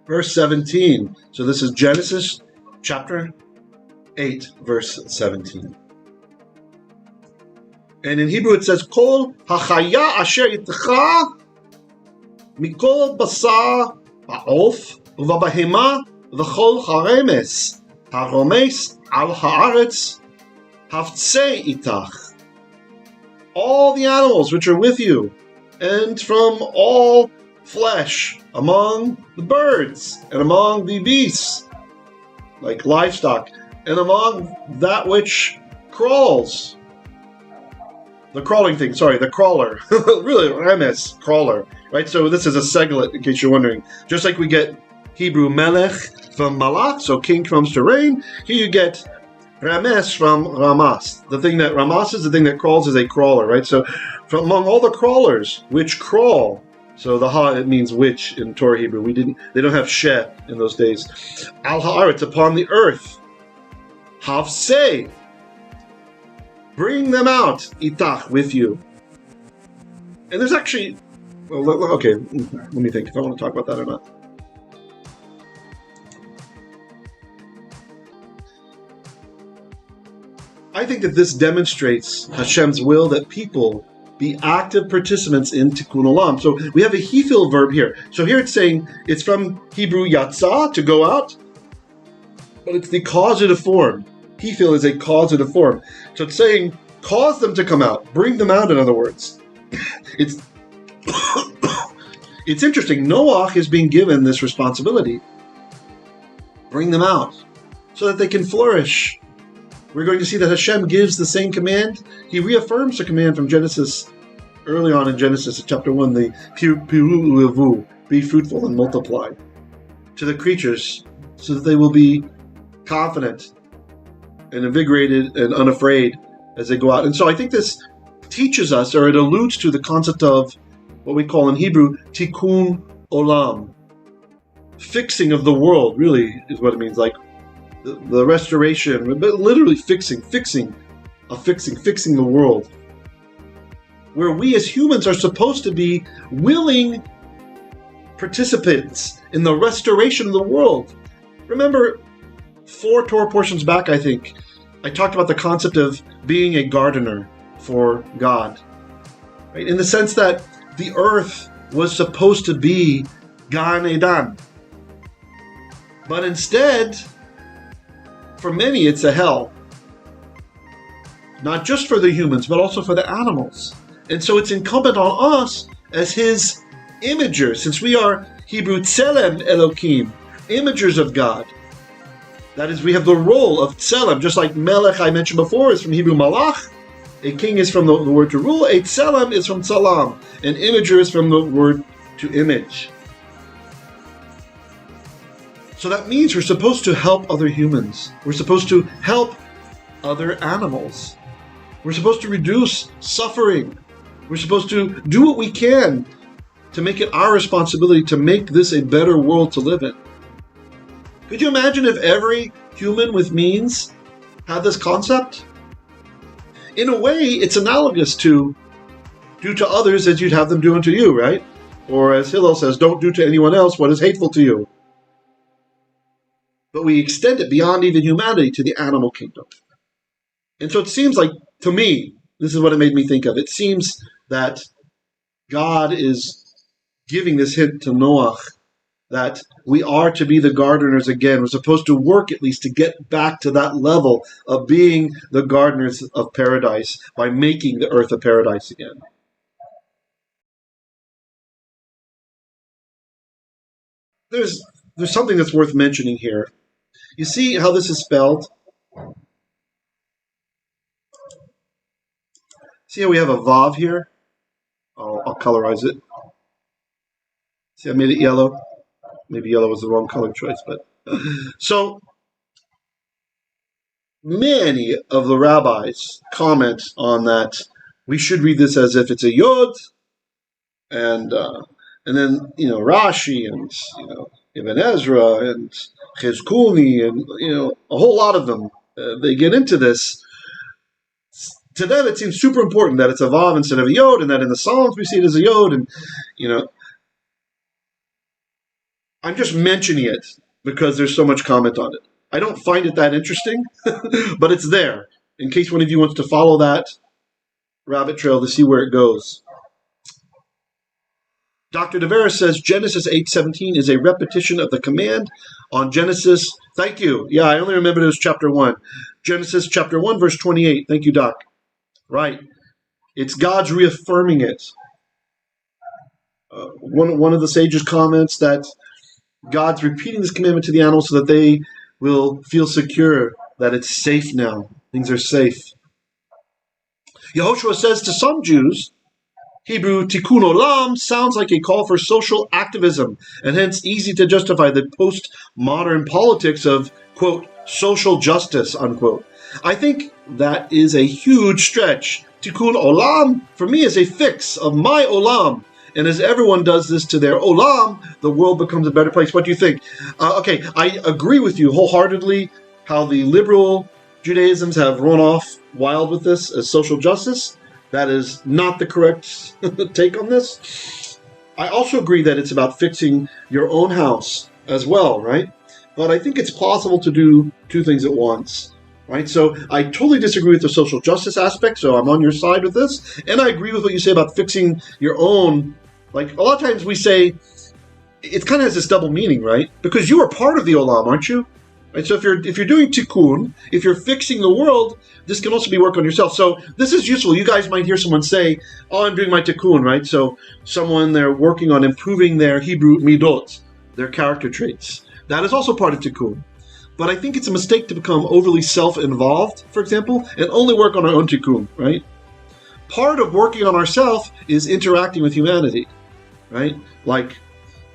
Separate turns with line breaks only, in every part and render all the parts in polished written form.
verse 17. So this is Genesis chapter 8, verse 17. And in Hebrew it says, Kol hachaya asher itcha mikol basar ha'of u'vabahema v'chol haremes haromes al haaretz Tse itach. All the animals which are with you, and from all flesh, among the birds, and among the beasts, like livestock, and among that which crawls. The crawling thing, the crawler. Really, remes, crawler. Right, so this is a segholate, in case you're wondering. Just like we get Hebrew melech from malach, so king comes to reign, here you get Rames from Ramas. The thing that Ramas is, the thing that crawls is a crawler, right? So from among all the crawlers which crawl, so the ha, it means which in Torah Hebrew. They don't have she in those days. Al haaretz, upon the earth. Havsei, bring them out, itach, with you. And there's actually, okay, let me think if I want to talk about that or not. I think that this demonstrates Hashem's will that people be active participants in tikkun olam. So we have a hiphil verb here. So here it's saying, it's from Hebrew yatzah, to go out, but it's the causative form. Hiphil is a causative form. So it's saying, cause them to come out, bring them out, in other words. It's it's interesting. Noah is being given this responsibility. Bring them out so that they can flourish. We're going to see that Hashem gives the same command. He reaffirms the command from Genesis, early on in Genesis chapter 1, the ur'vu, be fruitful and multiply, to the creatures, so that they will be confident and invigorated and unafraid as they go out. And so I think this teaches us, or it alludes to the concept of what we call in Hebrew, tikkun olam. Fixing of the world, really, is what it means, like the restoration, but literally fixing the world. Where we as humans are supposed to be willing participants in the restoration of the world. Remember, 4 Torah portions back, I think, I talked about the concept of being a gardener for God. Right? In the sense that the earth was supposed to be Gan Eden. But instead, for many, it's a hell. Not just for the humans, but also for the animals. And so it's incumbent on us as his imagers, since we are Hebrew tselem Elokim, imagers of God. That is, we have the role of tselem, just like melech I mentioned before is from Hebrew malach. A king is from the word to rule. A tselem is from tsalam. An imager is from the word to image. So that means we're supposed to help other humans. We're supposed to help other animals. We're supposed to reduce suffering. We're supposed to do what we can to make it our responsibility to make this a better world to live in. Could you imagine if every human with means had this concept? In a way, it's analogous to do to others as you'd have them do unto you, right? Or as Hillel says, don't do to anyone else what is hateful to you. But we extend it beyond even humanity to the animal kingdom. And so it seems like, to me, this is what it made me think of. It seems that God is giving this hint to Noah that we are to be the gardeners again. We're supposed to work at least to get back to that level of being the gardeners of paradise by making the earth a paradise again. There's something that's worth mentioning here. You see how this is spelled? See how we have a vav here? I'll colorize it. See, I made it yellow. Maybe yellow was the wrong color choice, but so many of the rabbis comment on that. We should read this as if it's a yod, and then Rashi and Ibn Ezra and Chizkuni and a whole lot of them they get into this. To them, it seems super important that it's a vav instead of a yod, and that in the Psalms we see it as a yod, and I'm just mentioning it because there's so much comment on it. I don't find it that interesting, but it's there in case one of you wants to follow that rabbit trail to see where it goes. Dr. DeVera says Genesis 8:17 is a repetition of the command on Genesis. Thank you. Yeah, I only remember it was chapter 1. Genesis chapter 1, verse 28. Thank you, Doc. Right. It's God's reaffirming it. One of the sages comments that God's repeating this commandment to the animals so that they will feel secure, that it's safe now. Things are safe. Yehoshua says to some Jews, Hebrew tikkun olam sounds like a call for social activism, and hence easy to justify the postmodern politics of, quote, social justice, unquote. I think that is a huge stretch. Tikkun olam, for me, is a fix of my olam. And as everyone does this to their olam, the world becomes a better place. What do you think? Okay, I agree with you wholeheartedly how the liberal Judaisms have run off wild with this as social justice. That is not the correct take on this. I also agree that it's about fixing your own house as well, right? But I think it's possible to do two things at once, right? So I totally disagree with the social justice aspect, so I'm on your side with this. And I agree with what you say about fixing your own. Like, a lot of times we say, it kind of has this double meaning, right? Because you are part of the olam, aren't you? Right? So if you're doing tikkun, if you're fixing the world, this can also be work on yourself. So this is useful. You guys might hear someone say, oh, I'm doing my tikkun, right? So they're working on improving their Hebrew midot, their character traits. That is also part of tikkun. But I think it's a mistake to become overly self-involved, for example, and only work on our own tikkun, right? Part of working on ourselves is interacting with humanity, right? Like,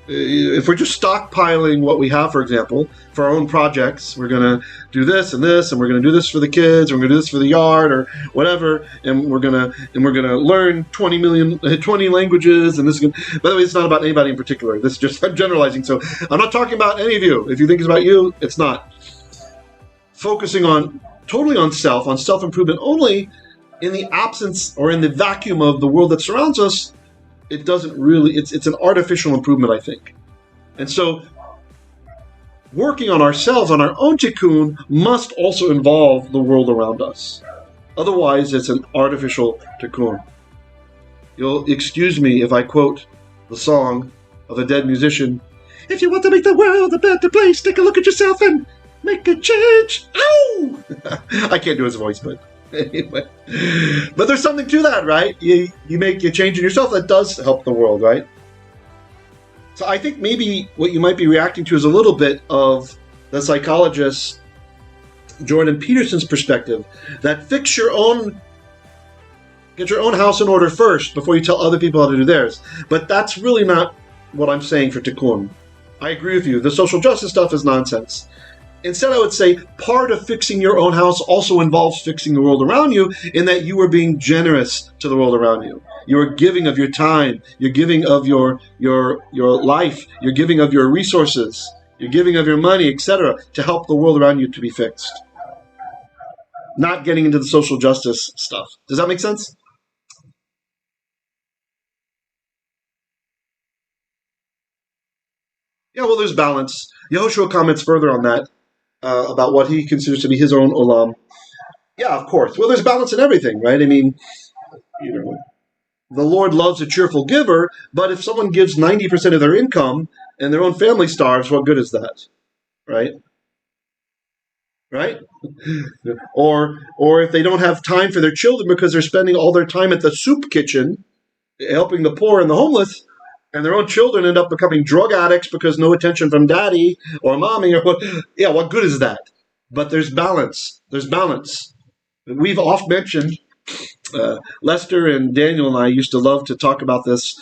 if we're just stockpiling what we have, for example, for our own projects, we're going to do this, and we're going to do this for the kids, and we're going to do this for the yard, or whatever, and we're going to learn 20 languages, and this is going to, by the way, it's not about anybody in particular. This is just, I'm generalizing, so I'm not talking about any of you. If you think it's about you, it's not. Focusing totally on self-improvement only in the absence or in the vacuum of the world that surrounds us, it doesn't really, it's an artificial improvement, I think. And so working on ourselves, on our own tikkun, must also involve the world around us. Otherwise, it's an artificial tikkun. You'll excuse me if I quote the song of a dead musician, if you want to make the world a better place, take a look at yourself and make a change. Ow! I can't do his voice, but anyway. But there's something to that, right? You make a change in yourself that does help the world, right? So I think maybe what you might be reacting to is a little bit of the psychologist Jordan Peterson's perspective, that get your own house in order first before you tell other people how to do theirs. But that's really not what I'm saying for tikkun. I agree with you. The social justice stuff is nonsense. Instead, I would say part of fixing your own house also involves fixing the world around you, in that you are being generous to the world around you. You are giving of your time. You're giving of your life. You're giving of your resources. You're giving of your money, etc., to help the world around you to be fixed. Not getting into the social justice stuff. Does that make sense? Yeah, well, there's balance. Yehoshua comments further on that. About what he considers to be his own olam. Yeah, of course. Well, there's balance in everything, right? I mean, the Lord loves a cheerful giver, but if someone gives 90% of their income and their own family starves, what good is that? Right? Right? Or if they don't have time for their children because they're spending all their time at the soup kitchen helping the poor and the homeless, and their own children end up becoming drug addicts because no attention from daddy or mommy or what. Yeah, what good is that? But there's balance. There's balance. We've often mentioned, Lester and Daniel and I used to love to talk about this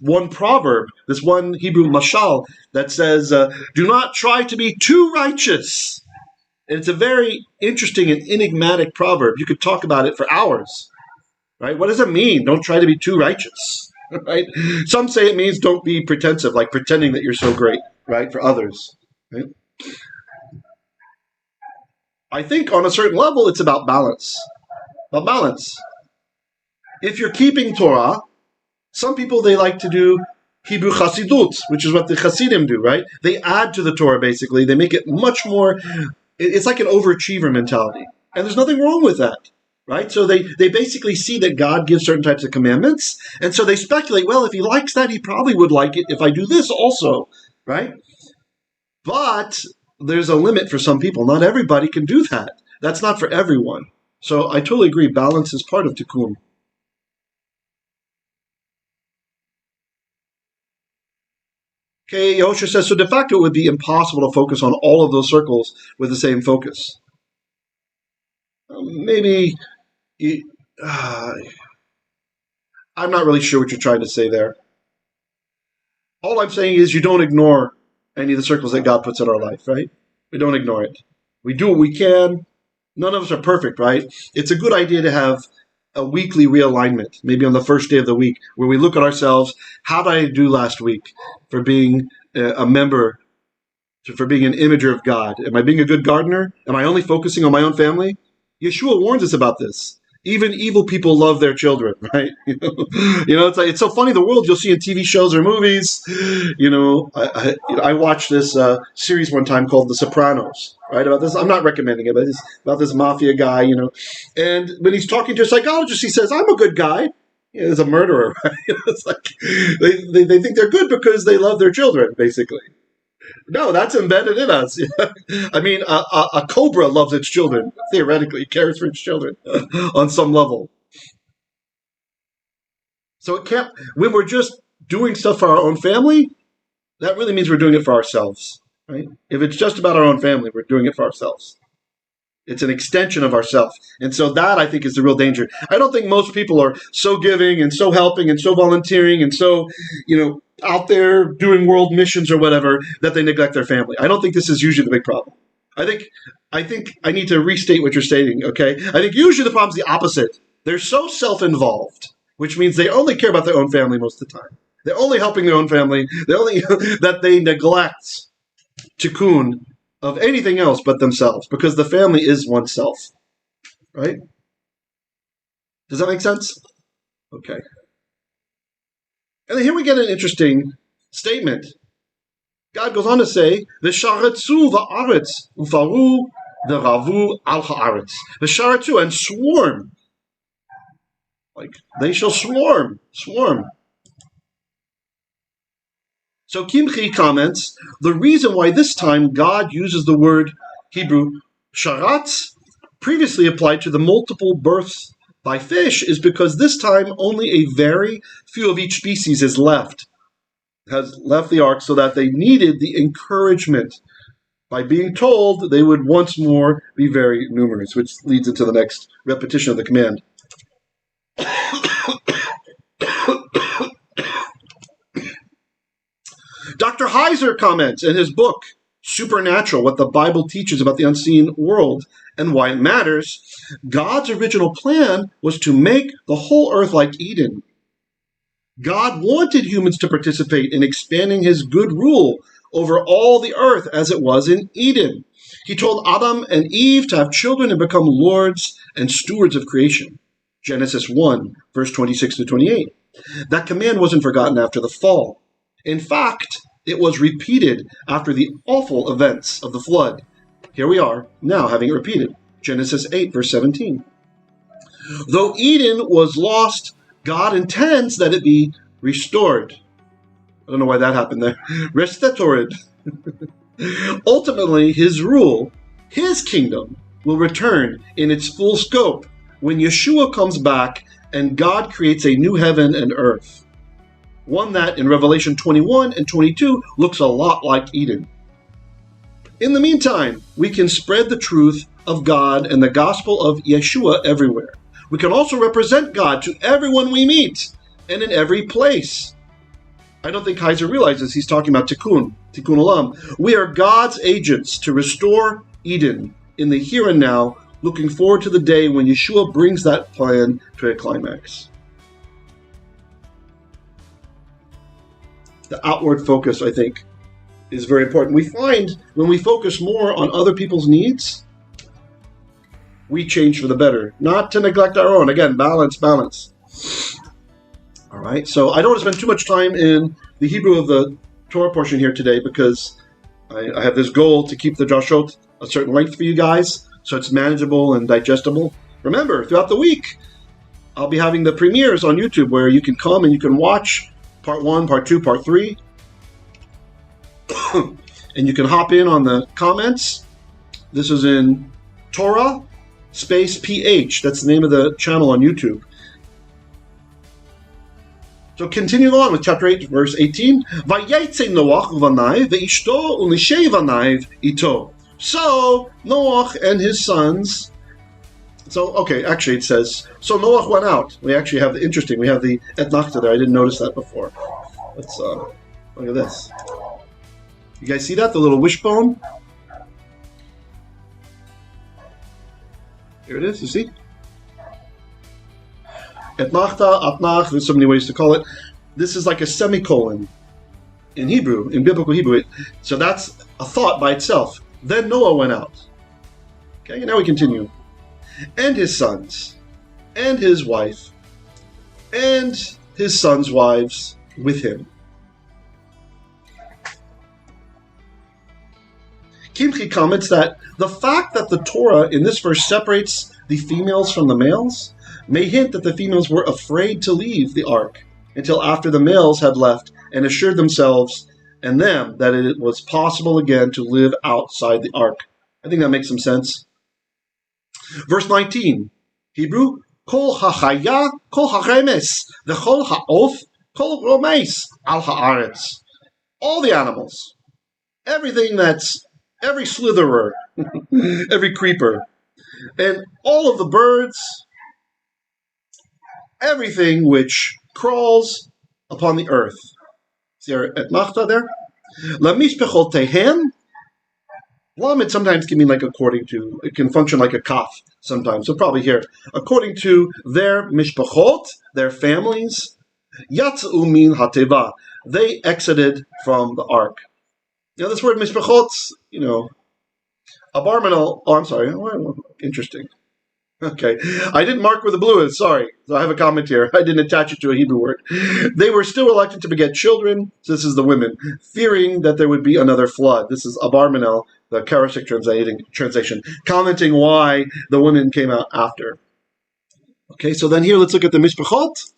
one proverb, this one Hebrew mashal that says, do not try to be too righteous. And it's a very interesting and enigmatic proverb. You could talk about it for hours. Right? What does it mean? Don't try to be too righteous. Right? Some say it means don't be pretensive, like pretending that you're so great, right, for others. Right? I think on a certain level, it's about balance. About balance. If you're keeping Torah, some people, they like to do Hebrew Chassidut, which is what the Chassidim do, right? They add to the Torah, basically. They make it much more, it's like an overachiever mentality. And there's nothing wrong with that, right? So they basically see that God gives certain types of commandments, and so they speculate, well, if he likes that, he probably would like it if I do this also, right? But there's a limit for some people. Not everybody can do that. That's not for everyone. So I totally agree. Balance is part of tikkun. Okay, Yehoshua says, so de facto it would be impossible to focus on all of those circles with the same focus. Maybe, I'm not really sure what you're trying to say there. All I'm saying is you don't ignore any of the circles that God puts in our life, right? We don't ignore it. We do what we can. None of us are perfect, right? It's a good idea to have a weekly realignment, maybe on the first day of the week, where we look at ourselves. How did I do last week for being a member, for being an imager of God? Am I being a good gardener? Am I only focusing on my own family? Yeshua warns us about this. Even evil people love their children, right? It's so funny. The world you'll see in TV shows or movies. I watched this series one time called The Sopranos, right? About this, I'm not recommending it, but it's about this mafia guy, And when he's talking to a psychologist, he says, "I'm a good guy." He's a murderer, right? It's like they think they're good because they love their children, basically. No, that's embedded in us. I mean, a cobra loves its children. Theoretically, cares for its children on some level. So it can't. When we're just doing stuff for our own family, that really means we're doing it for ourselves, right? If it's just about our own family, we're doing it for ourselves. It's an extension of ourselves. And so that, I think, is the real danger. I don't think most people are so giving and so helping and so volunteering and so, out there doing world missions or whatever that they neglect their family. I don't think this is usually the big problem. I think I need to restate what you're stating, okay? I think usually the problem's the opposite. They're so self-involved, which means they only care about their own family most of the time. They're only helping their own family. They only that they neglect tikkun of anything else but themselves, because the family is oneself, right? Does that make sense? Okay. And then here we get an interesting statement. God goes on to say, "V'sharetzu va'aretz ufaru v'ravu al ha'aretz." V'sharetzu, and swarm. Like, they shall swarm. So Qimchi comments, the reason why this time God uses the word Hebrew sharatz, previously applied to the multiple births by fish, is because this time only a very few of each species has left the ark, so that they needed the encouragement by being told they would once more be very numerous, which leads into the next repetition of the command. Dr. Heiser comments in his book, Supernatural, What the Bible Teaches About the Unseen World and Why It Matters, God's original plan was to make the whole earth like Eden. God wanted humans to participate in expanding his good rule over all the earth as it was in Eden. He told Adam and Eve to have children and become lords and stewards of creation. Genesis 1, verse 26 to 28. That command wasn't forgotten after the fall. In fact, it was repeated after the awful events of the flood. Here we are, now having it repeated. Genesis 8, verse 17. Though Eden was lost, God intends that it be restored. I don't know why that happened there. Restored. Ultimately, his rule, his kingdom, will return in its full scope when Yeshua comes back and God creates a new heaven and earth. One that, in Revelation 21 and 22, looks a lot like Eden. In the meantime, we can spread the truth of God and the gospel of Yeshua everywhere. We can also represent God to everyone we meet and in every place. I don't think Heiser realizes he's talking about tikkun olam. We are God's agents to restore Eden in the here and now, looking forward to the day when Yeshua brings that plan to a climax. The outward focus, I think, is very important. We find when we focus more on other people's needs, we change for the better. Not to neglect our own. Again, balance. All right, so I don't want to spend too much time in the Hebrew of the Torah portion here today because I have this goal to keep the drashot a certain length for you guys so it's manageable and digestible. Remember, throughout the week, I'll be having the premieres on YouTube where you can come and you can watch part 1, part 2, part 3. And you can hop in on the comments. This is in Torah space PH. That's the name of the channel on YouTube. So continue on with chapter 8, verse 18. Vayetze Noach v'nai ve'ishto u'nishei v'nai ito. So Noach and his sons. So actually it says so Noach went out. We actually have we have the etnachta there. I didn't notice that before. Let's look at this. You guys see that? The little wishbone? Here it is, you see? Etnachta, atnach, there's so many ways to call it. This is like a semicolon in Hebrew, in biblical Hebrew. So that's a thought by itself. Then Noah went out. Okay, now we continue. And his sons, and his wife, and his sons' wives with him. Qimchi comments that the fact that the Torah in this verse separates the females from the males may hint that the females were afraid to leave the ark until after the males had left and assured themselves and them that it was possible again to live outside the ark. I think that makes some sense. Verse 19, Hebrew, Kol hachaya, kol haremes, v'chol ha'of, kol romeis al ha'aretz. All the animals, every slitherer, every creeper, and all of the birds, everything which crawls upon the earth. See our etmachta there? Lamishpechoteihem. Lamed sometimes can mean like according to, it can function like a kaf sometimes, so probably here. According to their mishpachot, their families, Tse Min Hateyvah, they exited from the ark. Now this word mishpachot, abarmanal, I'm sorry, interesting. Okay, I didn't mark where the blue is, sorry. So I have a comment here. I didn't attach it to a Hebrew word. They were still reluctant to beget children, so this is the women, fearing that there would be another flood. This is abarmanel, the Karashik translation, commenting why the women came out after. Okay, so then here let's look at the mishpachot.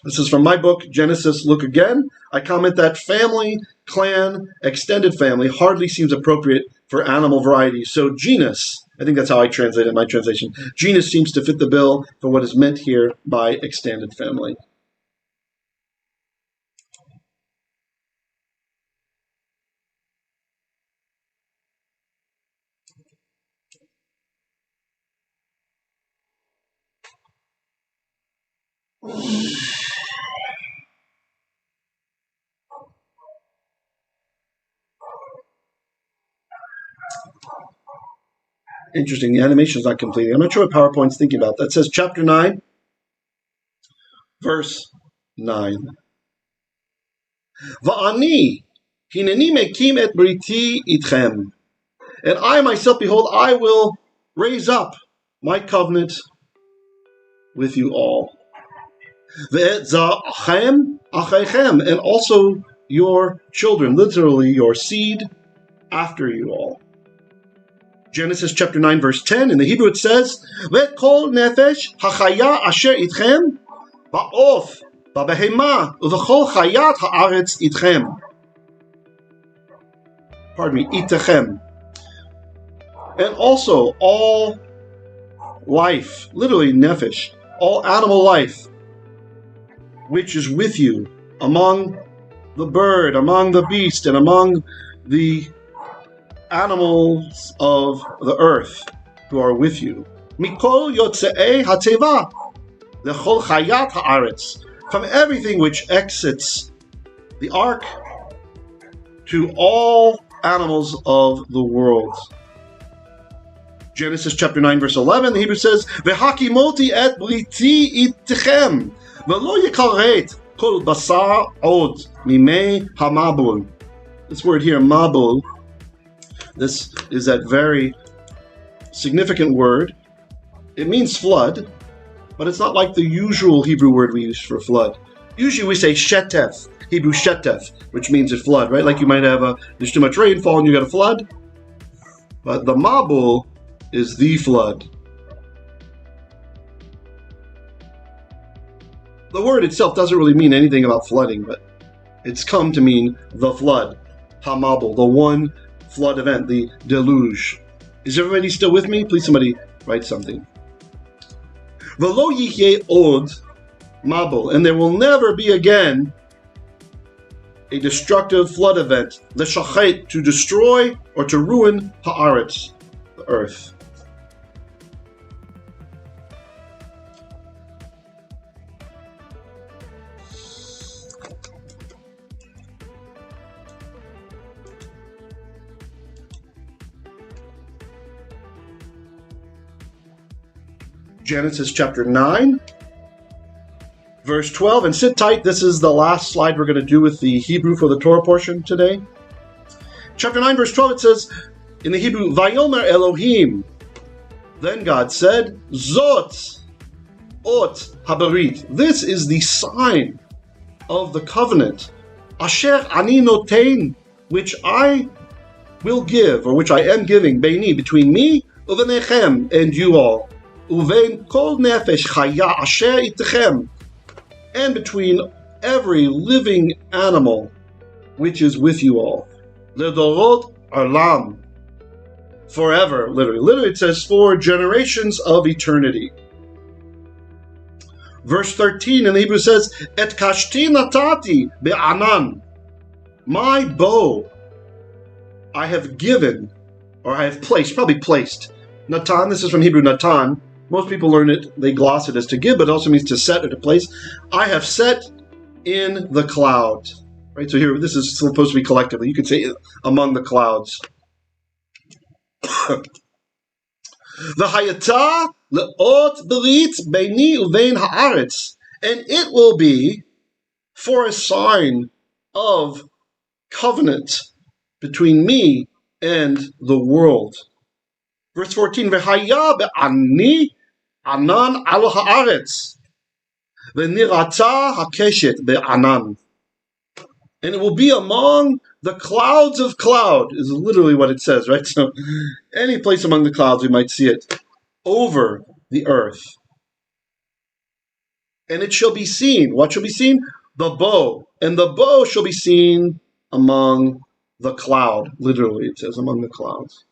This is from my book, Genesis Look Again. I comment that family, clan, extended family hardly seems appropriate for animal varieties. So genus, I think that's how I translate it in my translation. Genus seems to fit the bill for what is meant here by extended family. Interesting, the animation is not completed. I'm not sure what PowerPoint's thinking about. That says chapter 9, verse 9. Va'ani, hineni mekim et briti itchem. And I myself, behold, I will raise up my covenant with you all. Ve'et za'achem achaichem, and also your children, literally your seed after you all. Genesis chapter 9, verse 10. In the Hebrew it says, Ve'et kol nefesh hachaya asher itchem ba'of ba'behema u'v'chol chayat ha'aretz itchem. Pardon me, itechem. And also all life, literally nefesh, all animal life, which is with you among the bird, among the beast, and among the animals of the earth who are with you. Mikol Tse Min Hateyvah, lechol chayat haaretz, from everything which exits the ark to all animals of the world. Genesis chapter 9, verse 11, the Hebrew says, V'hakimoti et briti itchem, v'lo yikaret kol basar od mimei hamabul. This word here, mabul, this is that very significant word. It means flood, but it's not like the usual Hebrew word we use for flood. Usually we say shetef, Hebrew shetef, which means a flood, right? Like you might have there's too much rainfall and you got a flood. But the mabul is the flood. The word itself doesn't really mean anything about flooding, but it's come to mean the flood, hamabul, the one flood event, the deluge. Is everybody still with me? Please somebody write something. V'lo yihyeh od mabul, and there will never be again a destructive flood event, l'shachet, to destroy or to ruin haaretz, the earth. Genesis chapter 9, verse 12, and sit tight, this is the last slide we're going to do with the Hebrew for the Torah portion today. Chapter 9, verse 12, it says, in the Hebrew, Vayomer Elohim, then God said, Zot, Ot Habarit, this is the sign of the covenant, Asher Ani Notein, which I will give, or which I am giving, Beini, between me, Uvenechem, and you all. Uvein kol nefesh chaya asher itechem, and between every living animal which is with you all. Ledorot olam, forever, literally. Literally it says for generations of eternity. Verse 13 in the Hebrew says, Et kashti natati be'anan, my bow I have given, or I have placed, probably placed. Natan, this is from Hebrew natan. Most people learn it, they gloss it as to give, but it also means to set or to place. I have set in the clouds. Right, so here, this is supposed to be collectively. You could say among the clouds. The hayata le'ot berit beini uvein haaretz, and it will be for a sign of covenant between me and the world. Verse 14, V'haya be'ani anan al haaretz, v'nirata hakeshet be'anan. And it will be among the clouds of cloud, is literally what it says, right? So any place among the clouds, we might see it, over the earth. And it shall be seen. What shall be seen? The bow. And the bow shall be seen among the cloud. Literally, it says among the clouds.